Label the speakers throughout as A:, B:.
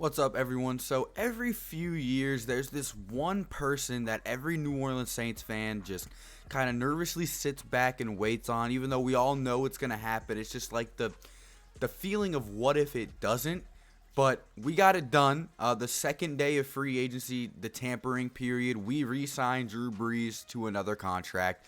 A: What's up, everyone? So every few years, there's this one person that every New Orleans Saints fan just kind of nervously sits back and waits on, even though we all know it's going to happen. It's just like the feeling of what if it doesn't. But we got it done. The second day of free agency, the tampering period, we re-signed Drew Brees to another contract.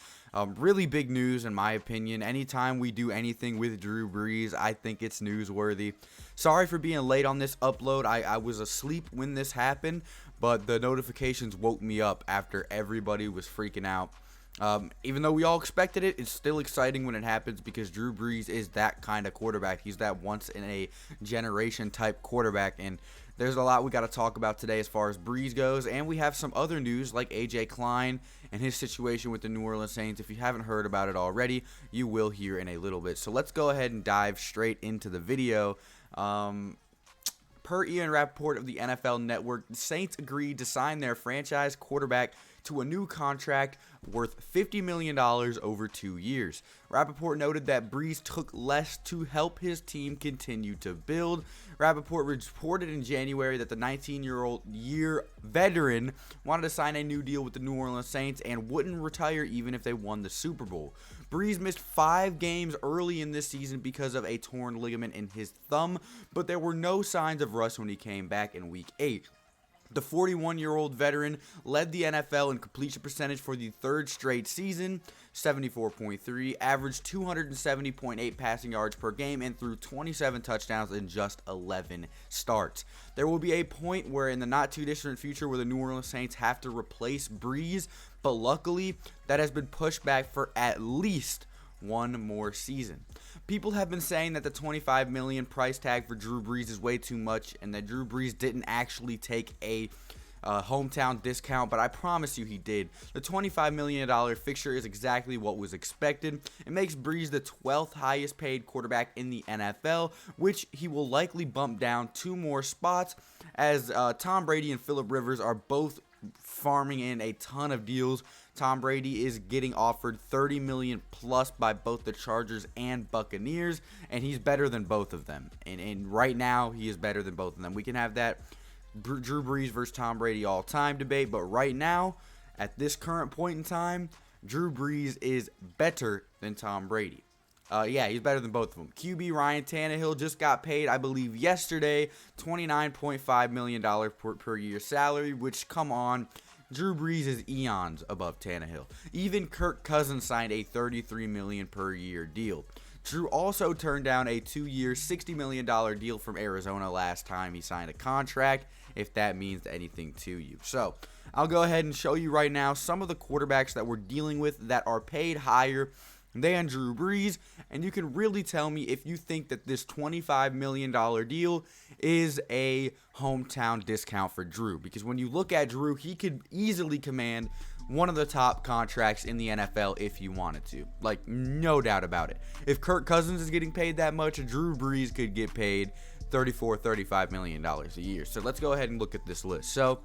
A: Really big news in my opinion. Anytime we do anything with Drew Brees, I think it's newsworthy. Sorry for being late on this upload. I was asleep when this happened, but the notifications woke me up after everybody was freaking out. Even though we all expected it, it's still exciting when it happens because Drew Brees is that kind of quarterback. He's that once-in-a-generation type quarterback, and there's a lot we got to talk about today as far as Brees goes, and we have some other news like A.J. Klein and his situation with the New Orleans Saints. If you haven't heard about it already, you will hear in a little bit. So let's go ahead and dive straight into the video. Per Ian Rappaport of the NFL Network, the Saints agreed to sign their franchise quarterback to a new contract worth $50 million over 2 years. Rappaport noted that Brees took less to help his team continue to build. Rappaport reported in January that the 19-year veteran wanted to sign a new deal with the New Orleans Saints and wouldn't retire even if they won the Super Bowl. Brees missed 5 games early in this season because of a torn ligament in his thumb, but there were no signs of rust when he came back in Week 8. The 41-year-old veteran led the NFL in completion percentage for the third straight season, 74.3, averaged 270.8 passing yards per game, and threw 27 touchdowns in just 11 starts. There will be a point where in the not-too-distant future where the New Orleans Saints have to replace Brees, but luckily that has been pushed back for at least one more season. People have been saying that the $25 million price tag for Drew Brees is way too much and that Drew Brees didn't actually take a hometown discount, but I promise you he did. The $25 million fixture is exactly what was expected. It makes Brees the 12th highest paid quarterback in the NFL, which he will likely bump down 2 more spots as Tom Brady and Phillip Rivers are both farming in a ton of deals. Tom Brady is getting offered $30 million plus by both the Chargers and Buccaneers, and he's better than both of them. And right now, he is better than both of them. We can have that Drew Brees versus Tom Brady all-time debate, but right now, at this current point in time, Drew Brees is better than Tom Brady. Yeah, he's better than both of them. QB Ryan Tannehill just got paid, I believe, yesterday, $29.5 million per year salary, which, come on, Drew Brees is eons above Tannehill. Even Kirk Cousins signed a $33 million per year deal. Drew also turned down a 2-year, $60 million deal from Arizona last time he signed a contract, if that means anything to you. So, I'll go ahead and show you right now some of the quarterbacks that we're dealing with that are paid higher than Drew Brees, and you can really tell me if you think that this $25 million deal is a hometown discount for Drew. Because when you look at Drew, he could easily command one of the top contracts in the NFL if he wanted to. Like, no doubt about it. If Kirk Cousins is getting paid that much, Drew Brees could get paid $35 million a year. So let's go ahead and look at this list. So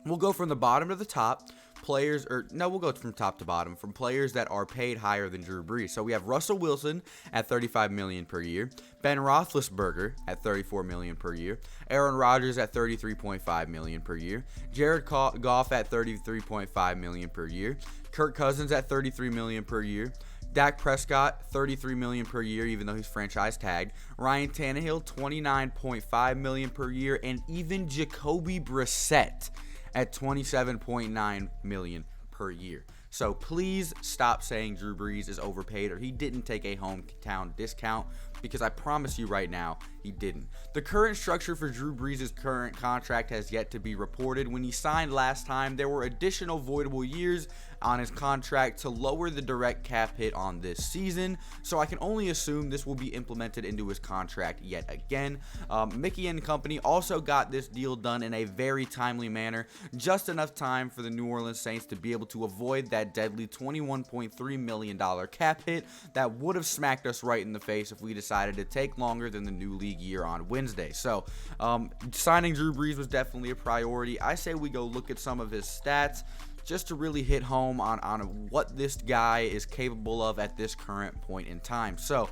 A: we'll go from the bottom to the top. We'll go from top to bottom from players that are paid higher than Drew Brees. So we have Russell Wilson at $35 million per year, Ben Roethlisberger at $34 million per year, Aaron Rodgers at $33.5 million per year, Jared Goff at $33.5 million per year, Kirk Cousins at $33 million per year, Dak Prescott, $33 million per year, even though he's franchise tagged. Ryan Tannehill, $29.5 million per year, and even Jacoby Brissett at $27.9 million per year. So please stop saying Drew Brees is overpaid or he didn't take a hometown discount, because I promise you right now, he didn't. The current structure for Drew Brees' current contract has yet to be reported. When he signed last time, there were additional voidable years on his contract to lower the direct cap hit on this season, so I can only assume this will be implemented into his contract yet again. Mickey and company also got this deal done in a very timely manner, just enough time for the New Orleans Saints to be able to avoid that deadly $21.3 million cap hit that would have smacked us right in the face if we decided to take longer than the new league year on Wednesday. So signing Drew Brees was definitely a priority. I say we go look at some of his stats. just to really hit home on what this guy is capable of at this current point in time. So,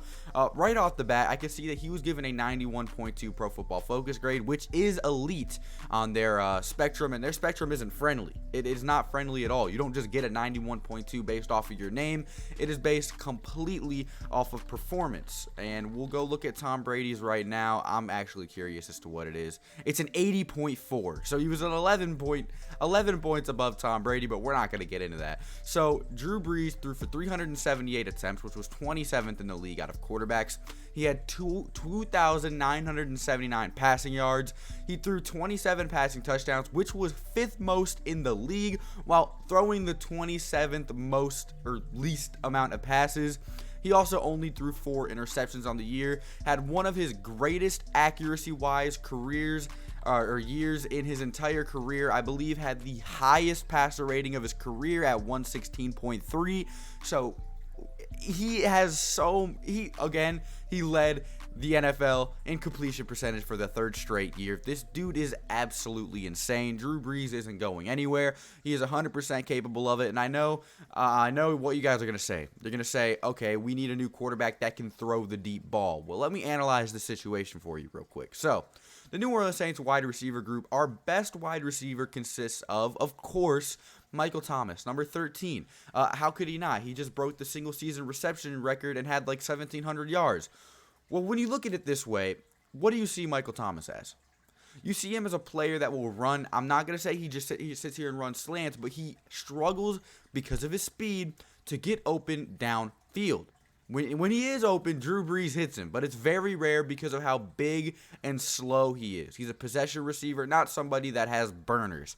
A: right off the bat, I can see that he was given a 91.2 Pro Football Focus grade, which is elite on their spectrum, and their spectrum isn't friendly. It is not friendly at all. You don't just get a 91.2 based off of your name. It is based completely off of performance, and we'll go look at Tom Brady's right now. I'm actually curious as to what it is. It's an 80.4, so he was an 11 points above Tom Brady, but we're not going to get into that. So Drew Brees threw for 378 attempts, which was 27th in the league out of quarterbacks. He had 2,979 passing yards. He threw 27 passing touchdowns, which was 5th most in the league, while throwing the 27th most or least amount of passes. He also only threw 4 interceptions on the year, had one of his greatest accuracy-wise careers or years in his entire career. I believe had the highest passer rating of his career at 116.3. So he led the NFL in completion percentage for the 3rd straight year. This dude is absolutely insane. Drew Brees isn't going anywhere. He is 100% capable of it, and I know what you guys are going to say. They're going to say, okay, we need a new quarterback that can throw the deep ball. Well, let me analyze the situation for you real quick. So, the New Orleans Saints wide receiver group, our best wide receiver consists of course, Michael Thomas, number 13. How could he not? He just broke the single-season reception record and had like 1,700 yards. Well, when you look at it this way, what do you see Michael Thomas as? You see him as a player that will run. I'm not going to say he sits here and runs slants, but he struggles because of his speed to get open downfield. When he is open, Drew Brees hits him, but it's very rare because of how big and slow he is. He's a possession receiver, not somebody that has burners.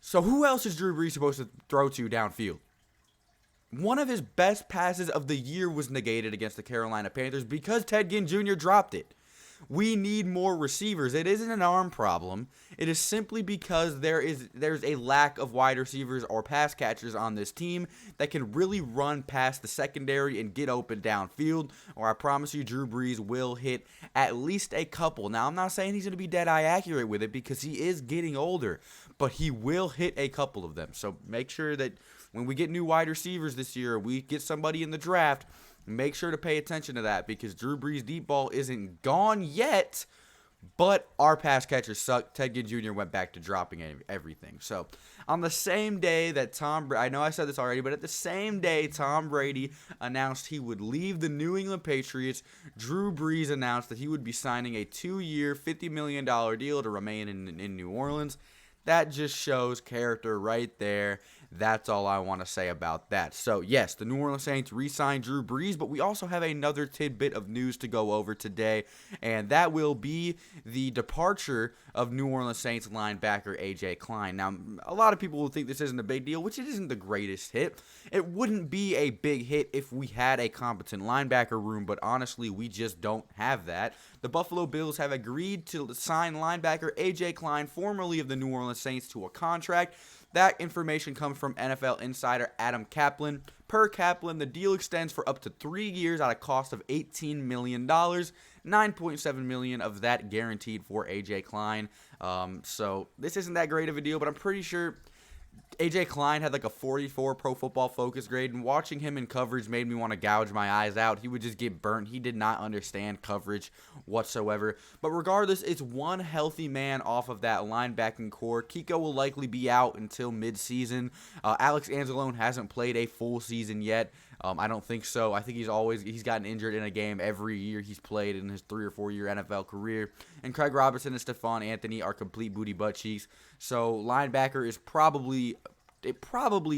A: So who else is Drew Brees supposed to throw to downfield? One of his best passes of the year was negated against the Carolina Panthers because Ted Ginn Jr. dropped it. We need more receivers. It isn't an arm problem. It is simply because there's a lack of wide receivers or pass catchers on this team that can really run past the secondary and get open downfield, or I promise you Drew Brees will hit at least a couple. Now, I'm not saying he's going to be dead-eye accurate with it because he is getting older, but he will hit a couple of them. So make sure that when we get new wide receivers this year, or we get somebody in the draft, make sure to pay attention to that because Drew Brees' deep ball isn't gone yet, but our pass catchers suck. Ted Ginn Jr. went back to dropping everything. So on the same day that I know I said this already, but at the same day Tom Brady announced he would leave the New England Patriots, Drew Brees announced that he would be signing a 2-year, $50 million deal to remain in New Orleans. That just shows character right there. That's all I want to say about that. So, yes, the New Orleans Saints re-signed Drew Brees, but we also have another tidbit of news to go over today, and that will be the departure of New Orleans Saints linebacker A.J. Klein. Now, a lot of people will think this isn't a big deal, which it isn't the greatest hit. It wouldn't be a big hit if we had a competent linebacker room, but honestly, we just don't have that. The Buffalo Bills have agreed to sign linebacker A.J. Klein, formerly of the New Orleans Saints, to a contract. That information comes from NFL insider Adam Kaplan. Per Kaplan, the deal extends for up to 3 years at a cost of $18 million. $9.7 million of that guaranteed for A.J. Klein. So this isn't that great of a deal, but I'm pretty sure A.J. Klein had like a 44 Pro Football Focus grade, and watching him in coverage made me want to gouge my eyes out. He would just get burnt. He did not understand coverage whatsoever. But regardless, it's one healthy man off of that linebacking core. Kiko will likely be out until midseason. Alex Anzalone hasn't played a full season yet. I don't think so. I think he's gotten injured in a game every year he's played in his 3 or 4 year NFL career. And Craig Robertson and Stephon Anthony are complete booty butt cheeks. So linebacker is probably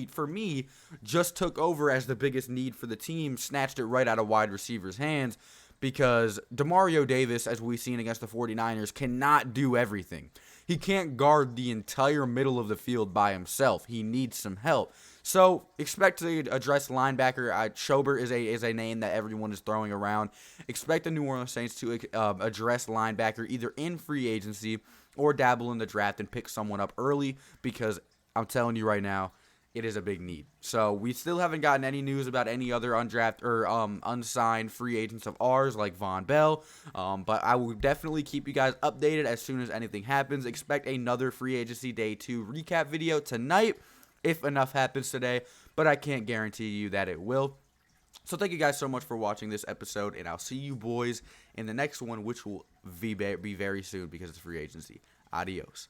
A: for me just took over as the biggest need for the team, snatched it right out of wide receivers' hands, because Demario Davis, as we've seen against the 49ers, cannot do everything. He can't guard the entire middle of the field by himself. He needs some help. So expect to address linebacker. Schobert is a name that everyone is throwing around. Expect the New Orleans Saints to address linebacker either in free agency or dabble in the draft and pick someone up early, because I'm telling you right now, it is a big need. So we still haven't gotten any news about any other undrafted or unsigned free agents of ours like Von Bell. But I will definitely keep you guys updated as soon as anything happens. Expect another free agency day 2 recap video tonight. if enough happens today, but I can't guarantee you that it will. So thank you guys so much for watching this episode, and I'll see you boys in the next one, which will be very soon because it's free agency. Adios.